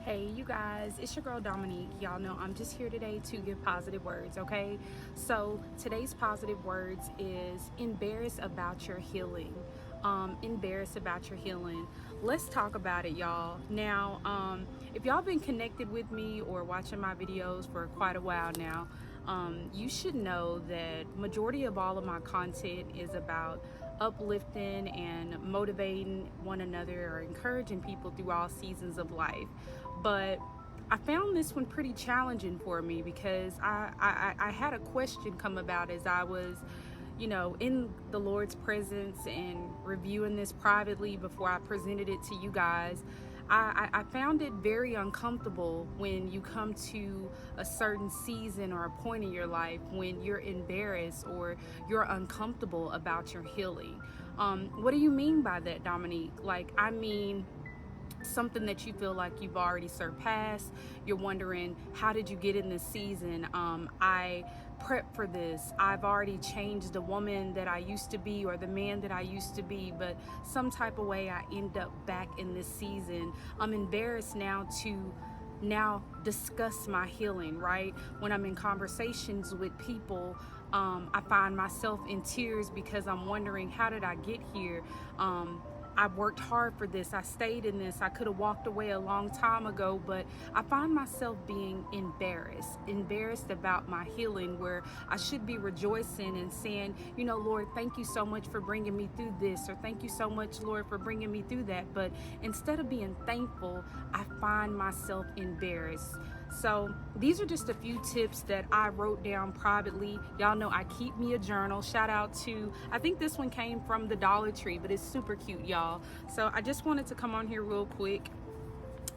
Hey, you guys, it's your girl Dominique. Y'all know I'm just here today to give positive words, okay? So, today's positive words is embarrassed about your healing. Embarrassed about your healing. Let's talk about it, y'all. Now, if y'all been connected with me or watching my videos for quite a while now, you should know that majority of all of my content is about uplifting and motivating one another or encouraging people through all seasons of life. But I found this one pretty challenging for me because I had a question come about as I was, in the Lord's presence and reviewing this privately before I presented it to you guys. I found it very uncomfortable when you come to a certain season or a point in your life when you're embarrassed or you're uncomfortable about your healing. What do you mean by that, Dominique? I mean, something that you feel like you've already surpassed. You're wondering, how did you get in this season? I prepped for this. I've already changed the woman that I used to be or the man that I used to be, but some type of way I end up back in this season. I'm embarrassed now to discuss my healing, right? When I'm in conversations with people, I find myself in tears because I'm wondering, how did I get here? I worked hard for this. I stayed in this. I could have walked away a long time ago, but I find myself being embarrassed about my healing, where I should be rejoicing and saying, Lord, thank you so much for bringing me through this, or thank you so much, Lord, for bringing me through that. But instead of being thankful, I find myself embarrassed. So these are just a few tips that I wrote down privately. Y'all know I keep me a journal. Shout out to, I think this one came from the Dollar Tree, but it's super cute, y'all. So I just wanted to come on here real quick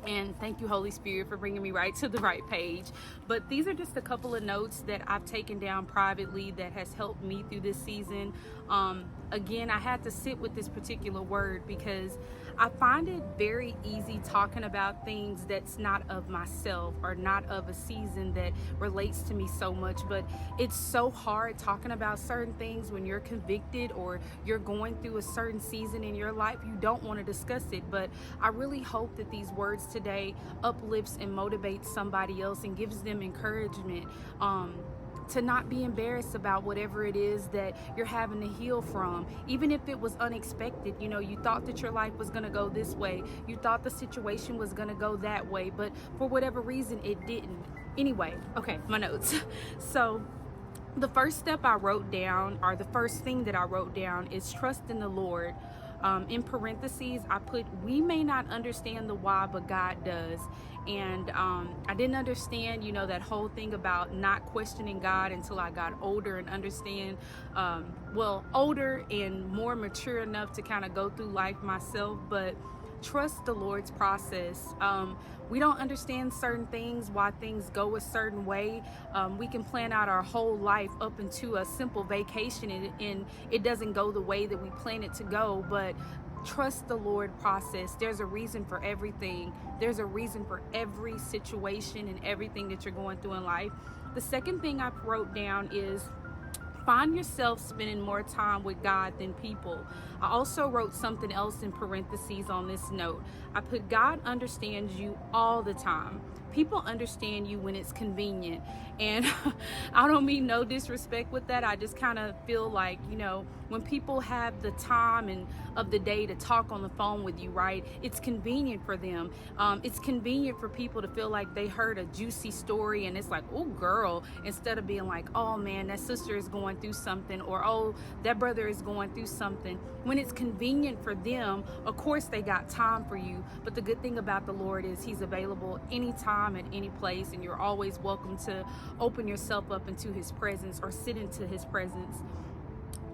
and thank you, Holy Spirit, for bringing me right to the right page. But these are just a couple of notes that I've taken down privately that has helped me through this season. Again, I had to sit with this particular word because I find it very easy talking about things that's not of myself or not of a season that relates to me so much. But it's so hard talking about certain things when you're convicted or you're going through a certain season in your life. You don't want to discuss it. But I really hope that these words today uplifts and motivates somebody else and gives them encouragement to not be embarrassed about whatever it is that you're having to heal from, even if it was unexpected. You thought that your life was going to go this way, you thought the situation was going to go that way, but for whatever reason it didn't. Anyway, okay, my notes. So the first step I wrote down, or the first thing that I wrote down, is trust in the Lord. In parentheses, I put, we may not understand the why, but God does. And I didn't understand, that whole thing about not questioning God until I got older and understand, older and more mature enough to kind of go through life myself. But trust the Lord's process. We don't understand certain things, why things go a certain way. We can plan out our whole life up into a simple vacation and it doesn't go the way that we plan it to go. But trust the Lord process. There's a reason for everything. There's a reason for every situation and everything that you're going through in life. The second thing I wrote down is find yourself spending more time with God than people. I also wrote something else in parentheses on this note. I put, God understands you all the time. People understand you when it's convenient. And I don't mean no disrespect with that. I just kind of feel like, when people have the time and of the day to talk on the phone with you, right? It's convenient for them. It's convenient for people to feel like they heard a juicy story and it's like, oh girl, instead of being like, oh man, that sister is going through something, or oh, that brother is going through something. When it's convenient for them, of course they got time for you. But the good thing about the Lord is he's available anytime at any place, and you're always welcome to open yourself up into his presence or sit into his presence.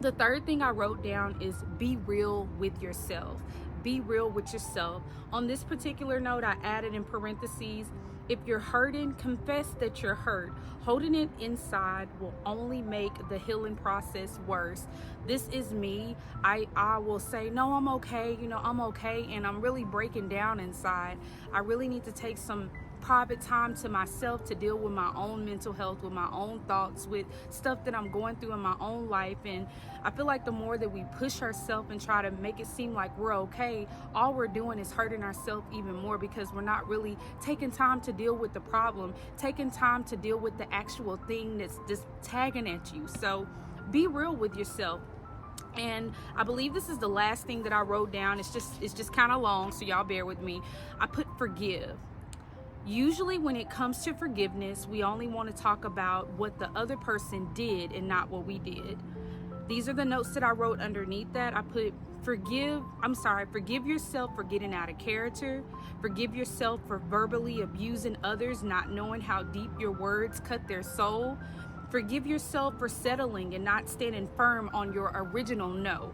The third thing I wrote down is be real with yourself. Be real with yourself. On this particular note, I added in parentheses, if you're hurting, confess that you're hurt. Holding it inside will only make the healing process worse. This is me. I will say, no, I'm okay. I'm okay. And I'm really breaking down inside. I really need to take some private time to myself to deal with my own mental health, with my own thoughts, with stuff that I'm going through in my own life. And I feel like the more that we push ourselves and try to make it seem like we're okay, all we're doing is hurting ourselves even more, because we're not really taking time to deal with the problem, taking time to deal with the actual thing that's just tagging at you. So be real with yourself. And I believe this is the last thing that I wrote down. It's just kind of long, so y'all bear with me. I put forgive. Usually when it comes to forgiveness, we only want to talk about what the other person did and not what we did. These are the notes that I wrote underneath that. I put forgive yourself for getting out of character. Forgive yourself for verbally abusing others, not knowing how deep your words cut their soul. Forgive yourself for settling and not standing firm on your original no.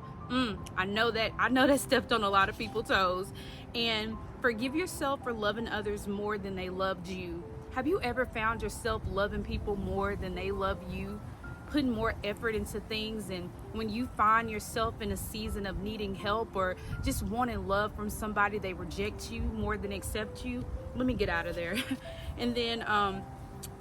I know that stepped on a lot of people's toes. And forgive yourself for loving others more than they loved you. Have you ever found yourself loving people more than they love you? Putting more effort into things, and when you find yourself in a season of needing help or just wanting love from somebody, they reject you more than accept you. Let me get out of there. And then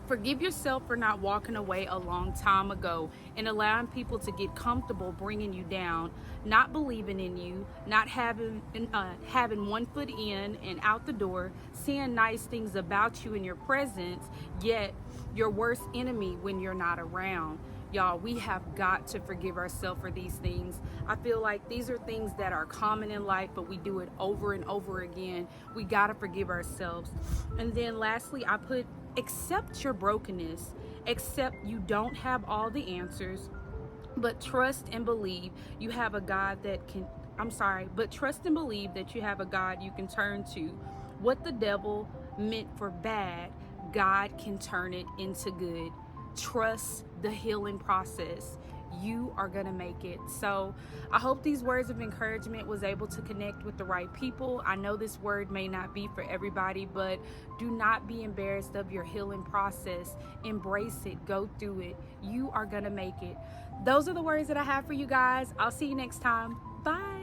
forgive yourself for not walking away a long time ago and allowing people to get comfortable bringing you down, not believing in you, not having one foot in and out the door, saying nice things about you in your presence, yet your worst enemy when you're not around. Y'all, we have got to forgive ourselves for these things. I feel like these are things that are common in life, but we do it over and over again. We got to forgive ourselves. And then lastly, I put accept your brokenness. Accept you don't have all the answers, but trust and believe you have a God that can, but trust and believe that you have a God you can turn to. What the devil meant for bad, God can turn it into good. Trust the healing process. You are gonna make it. So I hope these words of encouragement was able to connect with the right people. I know this word may not be for everybody, but do not be embarrassed of your healing process. Embrace it, go through it. You are gonna make it. Those are the words that I have for you guys. I'll see you next time. Bye.